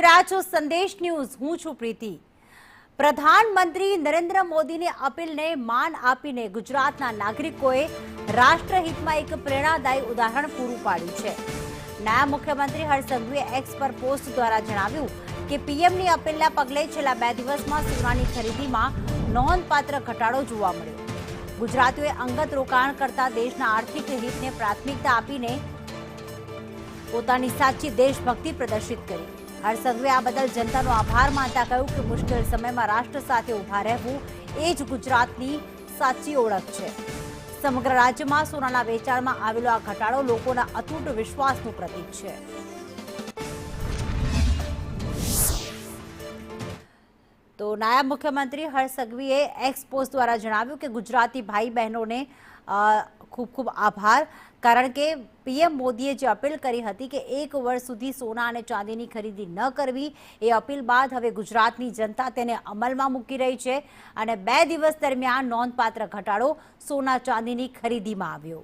જોઈ રહ્યા છો સંદેશ ન્યૂઝ। હું છું પ્રીતિ। પ્રધાનમંત્રી નરેન્દ્ર મોદીની અપીલને માન આપીને ગુજરાતના નાગરિકોએ રાષ્ટ્રહિતમાં એક પ્રેરણાદાયી ઉદાહરણ પૂરું પાડ્યું છે। નાયબ મુખ્યમંત્રી હર્ષ સંઘવીએ એક્સ પર પોસ્ટ દ્વારા જણાવ્યું કે પીએમની અપીલના પગલે છેલ્લા 2 દિવસમાં સોનાની ખરીદીમાં નોંધપાત્ર ઘટાડો જોવા મળ્યો। ગુજરાતીઓએ અંગત રોકાણ કરતા દેશના આર્થિક હિતને પ્રાથમિકતા આપીને પોતાની સાચી દેશભક્તિ પ્રદર્શિત કરી। હર્ષ સંઘવીએ આ બદલ જનતાનો આભાર માનતા કહ્યું કે મુશ્કેલ સમયમાં રાષ્ટ્ર સાથે ઊભા રહેવું એ જ ગુજરાતની સાચી ઓળખ છે। સમગ્ર રાજ્યમાં સોનાના વેચાણમાં આવેલો આ ઘટાડો લોકોના અતૂટ વિશ્વાસનું પ્રતીક છે। તો નાયબ મુખ્યમંત્રી હર્ષ સંઘવીએ એક્સ પોસ્ટ દ્વારા જણાવ્યું કે ગુજરાતી ભાઈ બહેનોને ખૂબ ખૂબ આભાર, કારણ કે પીએમ મોદીએ જે અપીલ કરી હતી કે 1 વર્ષ સુધી સોના અને ચાંદીની ખરીદી ન કરવી, એ અપીલ બાદ હવે ગુજરાતની જનતા તેને અમલમાં મૂકી રહી છે અને 2 દિવસ દરમિયાન નોંધપાત્ર ઘટાડો સોના ચાંદીની ખરીદીમાં આવ્યો।